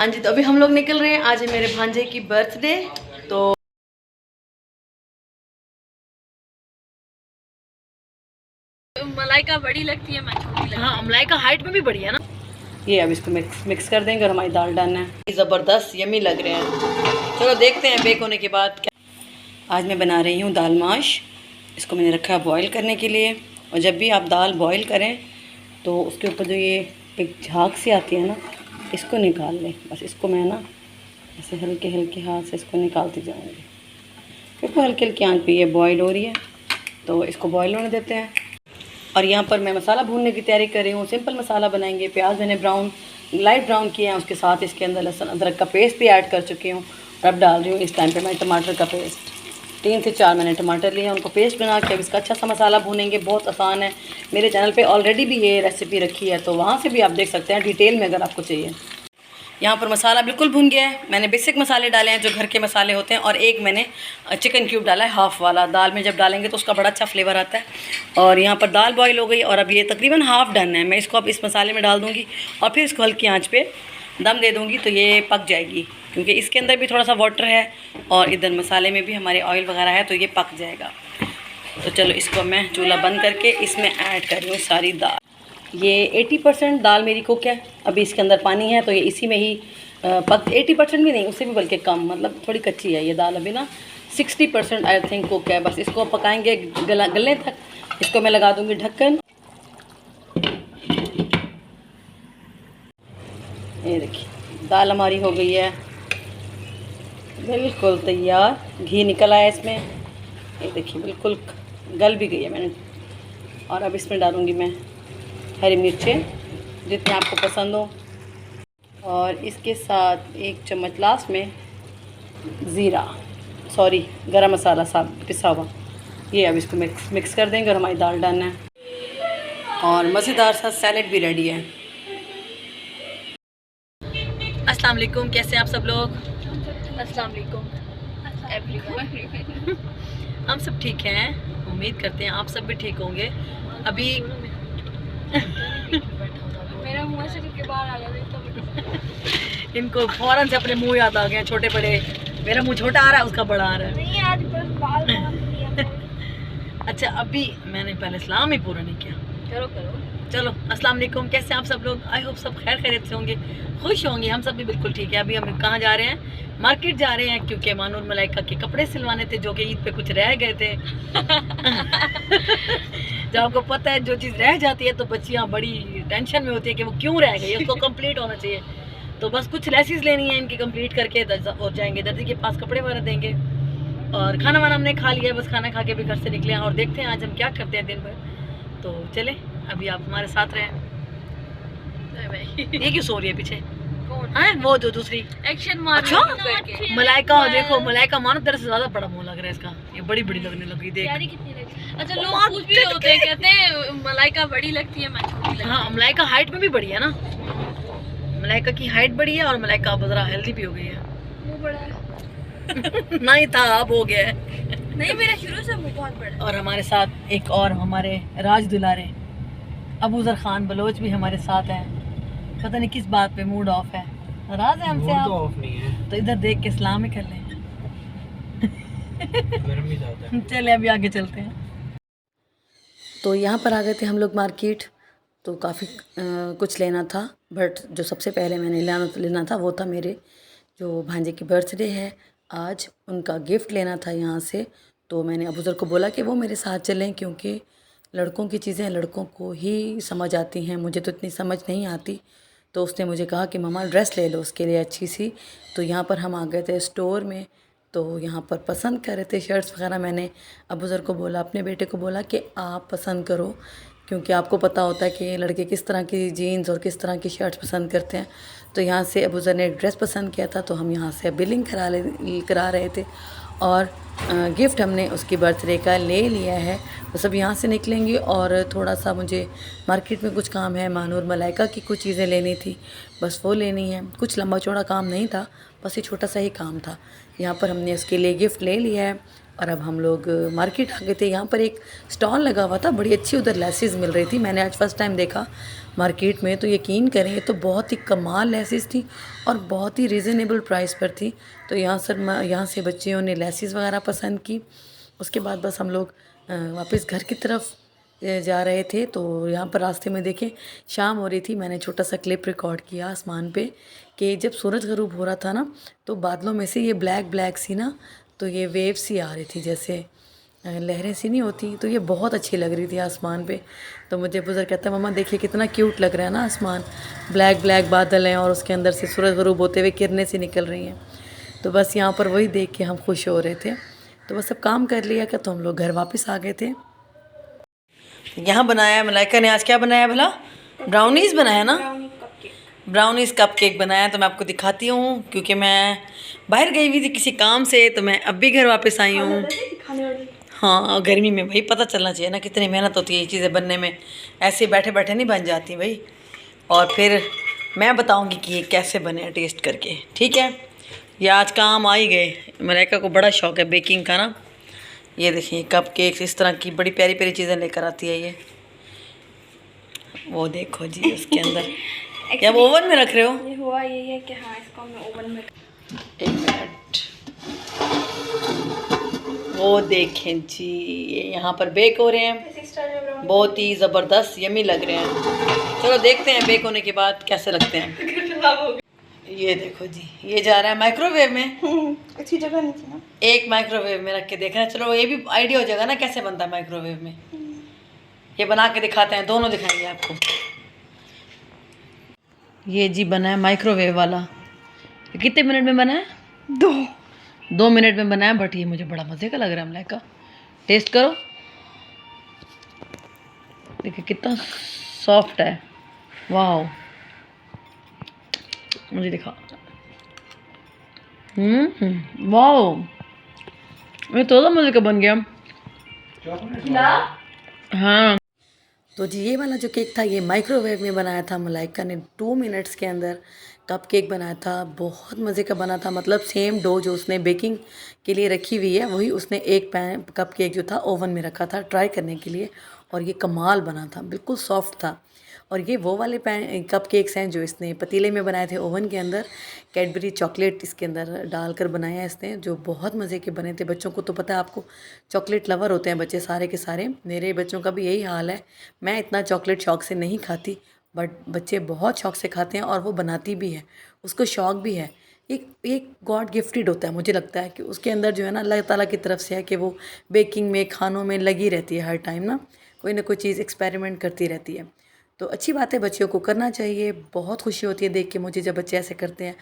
हाँ जी, तो अभी हम लोग निकल रहे हैं। आज है मेरे भांजे की बर्थडे। तो मलाइका बड़ी लगती है, मैं छोटी लगती है। हाँ, मलाइका हाइट में भी बड़ी है ना। ये अब इसको मिक्स कर देंगे और हमारी दाल डालना है। ज़बरदस्त यमी लग रहे हैं। चलो देखते हैं बेक होने के बाद क्या। आज मैं बना रही हूँ दाल माश। इसको मैंने रखा है बॉईल करने के लिए। और जब भी आप दाल बॉईल करें तो उसके ऊपर जो ये एक झाग सी आती है ना, इसको निकाल लें। बस इसको मैं ना ऐसे हल्के हल्के हाथ से इसको निकालती जाऊँगी। देखो हल्की हल्की आंच पे ये बॉईल हो रही है, तो इसको बॉईल होने देते हैं। और यहाँ पर मैं मसाला भूनने की तैयारी कर रही हूँ। सिंपल मसाला बनाएंगे। प्याज मैंने लाइट ब्राउन किया है, उसके साथ इसके अंदर लहसुन अदरक का पेस्ट भी ऐड कर चुकी हूँ। और अब डाल रही हूँ इस टाइम पे मैं टमाटर का पेस्ट। 3 से 4 मैंने टमाटर लिए हैं, उनको पेस्ट बना के अब इसका अच्छा सा मसाला भूनेंगे। बहुत आसान है। मेरे चैनल पे ऑलरेडी भी ये रेसिपी रखी है, तो वहाँ से भी आप देख सकते हैं डिटेल में अगर आपको चाहिए। यहाँ पर मसाला बिल्कुल भुन गया है। मैंने बेसिक मसाले डाले हैं जो घर के मसाले होते हैं, और एक मैंने चिकन क्यूब डाला है हाफ़ वाला। दाल में जब डालेंगे तो उसका बड़ा अच्छा फ्लेवर आता है। और यहाँ पर दाल बॉईल हो गई और अब ये तकरीबन हाफ़ डन है। मैं इसको अब इस मसाले में डाल दूँगी और फिर इसको हल्की आंच पे दम दे दूँगी, तो ये पक जाएगी। क्योंकि इसके अंदर भी थोड़ा सा वाटर है और इधर मसाले में भी हमारे ऑयल वगैरह है, तो ये पक जाएगा। तो चलो इसको मैं चूल्हा बंद करके इसमें ऐड कर रही हूँ सारी दाल। ये 80% दाल मेरी कुक है। अभी इसके अंदर पानी है, तो ये इसी में ही 80% भी नहीं, उससे भी बल्कि कम, मतलब थोड़ी कच्ची है ये दाल अभी ना। 60% आई थिंक कुक है। बस इसको पकाएंगे गलने तक। इसको मैं लगा दूंगी ढक्कन। ये देखिए दाल हमारी हो गई है बिल्कुल तैयार। घी निकल आया इसमें। ये देखिए बिल्कुल गल भी गई है मैंने। और अब इसमें डालूँगी मैं हरी मिर्चें जितने आपको पसंद हो, और इसके साथ 1 चम्मच लास्ट में गरम मसाला साब पिसा हुआ। ये अब इसको मिक्स कर देंगे और हमारी दाल डालना है। और मज़ेदार सा सैलेड भी रेडी है। अस्सलाम वालेकुम, कैसे हैं आप सब लोग? अस्सलाम वालेकुम एवरीवन। हम सब ठीक हैं, उम्मीद करते हैं आप सब भी ठीक होंगे। अभी मेरा मुंह से के बाहर आ गया। इनको फ़ौरन से अपने मुंह याद आ गए, छोटे बड़े। मेरा मुंह छोटा आ रहा है, उसका बड़ा आ रहा है। नहीं, आज बस बाल अच्छा, अभी मैंने पहले सलाम ही पूरा नहीं किया। चलो अस्सलाम वालेकुम, कैसे हैं आप सब लोग? आई होप सब खैर खैरियत से होंगे, खुश होंगे। हम सब भी बिल्कुल ठीक है। अभी हम कहाँ जा रहे हैं? मार्केट जा रहे हैं, क्योंकि मानूर मलाइका के कपड़े सिलवाने थे जो कि ईद पे कुछ रह गए थे। जब आपको पता है जो चीज़ रह जाती है तो बच्चियाँ बड़ी टेंशन में होती है कि वो क्यों रह गई, उसको कंप्लीट होना चाहिए। तो बस कुछ लेसिस लेनी है इनकी, कंप्लीट करके और जाएंगे दर्जी के पास, कपड़े वगैरह देंगे। और खाना वाना हमने खा लिया है, बस खाना खा के भी घर से निकले हैं। और देखते हैं आज हम क्या करते हैं दिन भर। तो चले, अभी आप हमारे साथ रहें। ये क्यों सो रही है पीछे? हाँ, वो जो दूसरी एक्शन मार। अच्छा मलाइका देखो, मलाइका मानो तेरे से ज्यादा बड़ा मुंह लग रहा है इसका। ये बड़ी बड़ी लगने लगी, देख। कितनी लगती? अच्छा, लोग पूछ भी होते हैं, कहते हैं मलाइका बड़ी लगती है, मैं छोटी लगती है। हाँ, मलाइका हाइट में भी बड़ी है ना। मलाइका की हाइट बड़ी है और मलाइका जरा हेल्दी भी हो गई है। मुंह बड़ा है। नहीं था, अब हो गया है। नहीं, मेरा शुरू से मुंह बहुत बड़ा है। और हमारे साथ एक और हमारे राज दुलारे अबूजर खान बलोच भी हमारे साथ हैं। पता नहीं किस बात पे मूड ऑफ है, नाराज है हमसे। आप तो ऑफ नहीं है, तो इधर देख के सलाम ही कर लें। गर्मी ज़्यादा है। चले अभी आगे चलते हैं। तो यहाँ पर आ गए थे हम लोग मार्केट। तो काफ़ी कुछ लेना था, बट जो सबसे पहले मैंने लेना था वो था मेरे जो भांजे की बर्थडे है आज, उनका गिफ्ट लेना था यहाँ से। तो मैंने अबूजर को बोला कि वो मेरे साथ चलें, क्योंकि लड़कों की चीज़ें लड़कों को ही समझ आती हैं, मुझे तो इतनी समझ नहीं आती। तो उसने मुझे कहा कि मम्मा ड्रेस ले लो उसके लिए अच्छी सी। तो यहाँ पर हम आ गए थे स्टोर में। तो यहाँ पर पसंद कर रहे थे शर्ट्स वगैरह। मैंने अबूजर को बोला, अपने बेटे को बोला कि आप पसंद करो, क्योंकि आपको पता होता है कि लड़के किस तरह की जीन्स और किस तरह की शर्ट्स पसंद करते हैं। तो यहाँ से अबूजर ने एक ड्रेस पसंद किया था, तो हम यहाँ से बिलिंग करा रहे थे। और गिफ्ट हमने उसकी बर्थडे का ले लिया है। तो सब यहाँ से निकलेंगे। और थोड़ा सा मुझे मार्केट में कुछ काम है, मानूर मलाइका की कुछ चीज़ें लेनी थी, बस वो लेनी है। कुछ लंबा चौड़ा काम नहीं था, बस ये छोटा सा ही काम था। यहाँ पर हमने उसके लिए गिफ्ट ले लिया है। और अब हम लोग मार्केट आ गए थे। यहाँ पर एक स्टॉल लगा हुआ था, बड़ी अच्छी उधर लेसेस मिल रही थी। मैंने आज फर्स्ट टाइम देखा मार्केट में, तो यकीन करें ये तो बहुत ही कमाल लेसेस थी और बहुत ही रीज़नेबल प्राइस पर थी। तो यहाँ से बच्चियों ने लेसेस वगैरह पसंद की। उसके बाद बस हम लोग वापस घर की तरफ जा रहे थे। तो यहाँ पर रास्ते में देखें शाम हो रही थी। मैंने छोटा सा क्लिप रिकॉर्ड किया आसमान पे कि जब सूरज ग़रूब हो रहा था ना, तो बादलों में से ये ब्लैक ब्लैक सी ना, तो ये वेव सी आ रही थी, जैसे लहरें सी नहीं होती, तो ये बहुत अच्छी लग रही थी आसमान पे। तो मुझे बुज़ुर्ग कहता है मम्मा देखिए कितना क्यूट लग रहा है ना आसमान, ब्लैक ब्लैक बादल हैं और उसके अंदर से सूरज ग़रूब होते हुए किरणें सी निकल रही हैं। तो बस यहाँ पर वही देख के हम खुश हो रहे थे। तो बस अब काम कर लिया क्या, तो हम लोग घर वापस आ गए थे। यहाँ बनाया मलाइका ने, आज क्या बनाया भला? ब्राउनीज़ बनाया ना, ब्राउनीज़ कप केक बनाया। तो मैं आपको दिखाती हूँ, क्योंकि मैं बाहर गई हुई थी किसी काम से, तो मैं अब भी घर वापस आई हूँ। हाँ, गर्मी में भाई पता चलना चाहिए ना कितनी मेहनत होती है ये चीज़ें बनने में, ऐसे बैठे बैठे नहीं बन जाती भाई। और फिर मैं बताऊँगी कि ये कैसे बने टेस्ट करके, ठीक है। ये आज काम आ ही गए। मलाइका को बड़ा शौक़ है बेकिंग का ना। ये देखिए कप केक्स इस तरह की बड़ी प्यारी प्यारी चीज़ें लेकर आती है ये। वो देखो जी उसके अंदर क्या वो ओवन में रख रहे हो? ये हुआ ये है कि हाँ इसको मैं ओवन में, एक मिनट, वो देखें जी ये यहाँ पर बेक हो रहे हैं, बहुत ही ज़बरदस्त यमी लग रहे हैं। चलो देखते हैं बेक होने के बाद कैसे लगते हैं। ये देखो जी ये जा रहा है माइक्रोवेव में। अच्छी जगह नहीं थी ना, एक माइक्रोवेव में रख के देखना। चलो ये भी आइडिया हो जाएगा ना कैसे बनता है माइक्रोवेव में। ये बना के दिखाते हैं, दोनों दिखाएंगे आपको। ये जी बना है माइक्रोवेव वाला। ये कितने मिनट में बना है? 2 मिनट में बना है, बट ये मुझे बड़ा मज़े का लग रहा है मलाइका। टेस्ट करो, देखिए कितना सॉफ्ट है। वाह, मुझे दिखा। वाह, ये तो मज़े का बन गया। हाँ, तो जी ये वाला जो केक था ये माइक्रोवेव में बनाया था। मलाइका ने 2 मिनट्स के अंदर कप केक बनाया था, बहुत मज़े का बना था। मतलब सेम डो जो उसने बेकिंग के लिए रखी हुई है, वही उसने एक पैन कप केक जो था ओवन में रखा था ट्राई करने के लिए, और ये कमाल बना था, बिल्कुल सॉफ्ट था। और ये वो वाले कप केक्स हैं जो इसने पतीले में बनाए थे ओवन के अंदर। कैडबरी चॉकलेट इसके अंदर डालकर बनाया इसने, जो बहुत मज़े के बने थे। बच्चों को तो पता है आपको, चॉकलेट लवर होते हैं बच्चे सारे के सारे। मेरे बच्चों का भी यही हाल है। मैं इतना चॉकलेट शौक़ से नहीं खाती, बट बच्चे बहुत शौक़ से खाते हैं, और वो बनाती भी है, उसको शौक़ भी है। एक गॉड गिफ्टेड होता है, मुझे लगता है कि उसके अंदर जो है ना अल्लाह ताला की तरफ से है कि वो बेकिंग में खानों में लगी रहती है हर टाइम ना कोई चीज़ एक्सपेरिमेंट करती रहती है। तो अच्छी बात है, बच्चियों को करना चाहिए। बहुत खुशी होती है देख के मुझे जब बच्चे ऐसे करते हैं।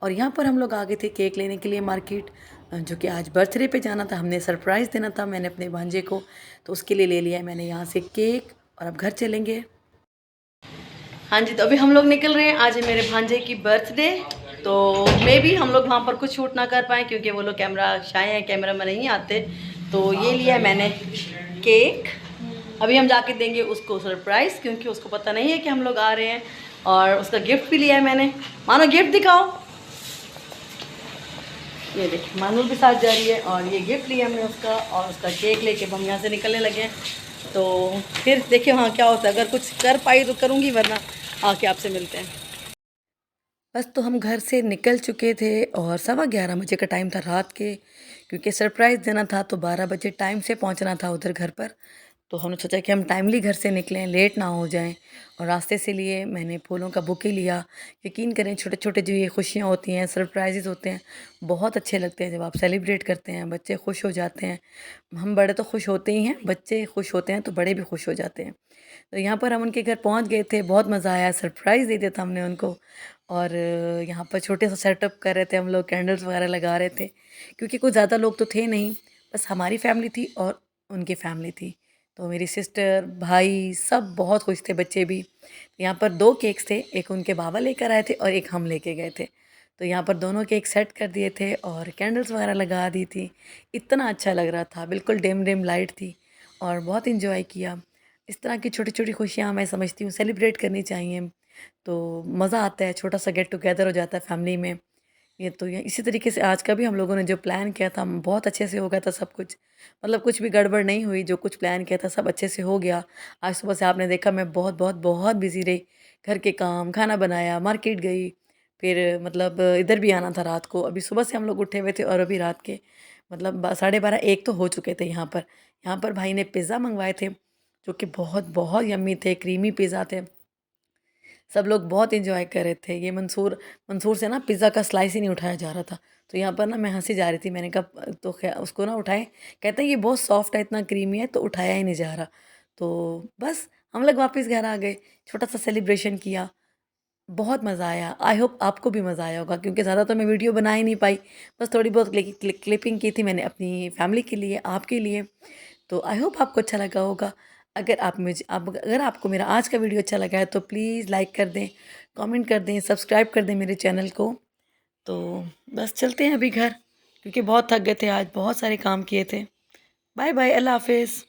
और यहाँ पर हम लोग आ गए थे केक लेने के लिए मार्केट, जो कि आज बर्थडे पे जाना था, हमने सरप्राइज़ देना था मैंने अपने भांजे को, तो उसके लिए ले लिया है मैंने यहाँ से केक। और अब घर चलेंगे। हाँ जी, तो अभी हम लोग निकल रहे हैं। आज है मेरे भांजे की बर्थडे, तो मे भी हम लोग वहाँ पर कुछ शूट ना कर पाएँ, क्योंकि वो लोग कैमरा शाय हैं, कैमरा में नहीं आते। तो ये लिया है मैंने केक। अभी हम जाके देंगे उसको सरप्राइज़, क्योंकि उसको पता नहीं है कि हम लोग आ रहे हैं। और उसका गिफ्ट भी लिया है मैंने। मानो गिफ्ट दिखाओ, ये देखिए मानूल भी साथ जा रही है। और ये गिफ्ट लिया हमने उसका, और उसका केक लेके हम यहाँ से निकलने लगे हैं। तो फिर देखिए वहाँ क्या होता है, अगर कुछ कर पाई तो करूँगी, वरना आके आपसे मिलते हैं। बस तो हम घर से निकल चुके थे और 11:15 बजे का टाइम था रात के, क्योंकि सरप्राइज़ देना था तो 12 बजे टाइम से पहुंचना था उधर घर पर। तो हमने सोचा कि हम टाइमली घर से निकलें, लेट ना हो जाएं। और रास्ते से लिए मैंने फूलों का बुके लिया। यकीन करें छोटे छोटे जो ये खुशियाँ होती हैं, सरप्राइजेज़ होते हैं, बहुत अच्छे लगते हैं जब आप सेलिब्रेट करते हैं, बच्चे खुश हो जाते हैं। हम बड़े तो खुश होते ही हैं, बच्चे खुश होते हैं तो बड़े भी खुश हो जाते हैं। तो यहाँ पर हम उनके घर पहुँच गए थे, बहुत मज़ा आया, सरप्राइज़ दे दिया था हमने उनको। और यहाँ पर छोटे सा सेटअप कर रहे थे हम लोग, कैंडल्स वगैरह लगा रहे थे, क्योंकि कुछ ज़्यादा लोग तो थे नहीं, बस हमारी फैमिली थी और उनकी फैमिली थी। तो मेरी सिस्टर, भाई सब बहुत खुश थे, बच्चे भी। यहाँ पर 2 केक्स थे, एक उनके बाबा लेकर आए थे और एक हम लेके गए थे। तो यहाँ पर दोनों केक सेट कर दिए थे और कैंडल्स वगैरह लगा दी थी। इतना अच्छा लग रहा था, बिल्कुल डिम डिम लाइट थी, और बहुत इन्जॉय किया। इस तरह की छोटी छोटी खुशियाँ मैं समझती हूँ सेलिब्रेट करनी चाहिए, तो मज़ा आता है, छोटा सा गेट टुगेदर हो जाता है फैमिली में। ये तो ये इसी तरीके से आज का भी हम लोगों ने जो प्लान किया था बहुत अच्छे से हो गया था सब कुछ। मतलब कुछ भी गड़बड़ नहीं हुई, जो कुछ प्लान किया था सब अच्छे से हो गया। आज सुबह से आपने देखा मैं बहुत बहुत बहुत बिज़ी रही। घर के काम, खाना बनाया, मार्केट गई, फिर मतलब इधर भी आना था रात को। अभी सुबह से हम लोग उठे हुए थे और अभी रात के मतलब 12:30 1 तो हो चुके थे यहाँ पर। यहाँ पर भाई ने पिज़्ज़ा मँगवाए थे, जो कि बहुत बहुत यम्मी थे, क्रीमी पिज़्ज़ा थे। सब लोग बहुत एंजॉय कर रहे थे। ये मंसूर मंसूर से ना पिज़्ज़ा का स्लाइस ही नहीं उठाया जा रहा था। तो यहाँ पर ना मैं हँसी जा रही थी। मैंने कहा तो ख़ैर उसको ना उठाएँ, कहता है ये बहुत सॉफ्ट है, इतना क्रीमी है, तो उठाया ही नहीं जा रहा। तो बस हम लोग वापस घर आ गए, छोटा-सा सेलिब्रेशन किया, बहुत मज़ा आया। आई होप आपको भी मज़ा आया होगा, क्योंकि ज़्यादा तो मैं वीडियो बना ही नहीं पाई। बस थोड़ी बहुत क्लिपिंग की थी मैंने अपनी फैमिली के लिए, आपके लिए। तो आई होप आपको अच्छा लगा होगा। अगर आपको मेरा आज का वीडियो अच्छा लगा है तो प्लीज़ लाइक कर दें, कमेंट कर दें, सब्सक्राइब कर दें मेरे चैनल को। तो बस चलते हैं अभी घर, क्योंकि बहुत थक गए थे आज, बहुत सारे काम किए थे। बाय बाय, अल्लाह हाफ़िज़।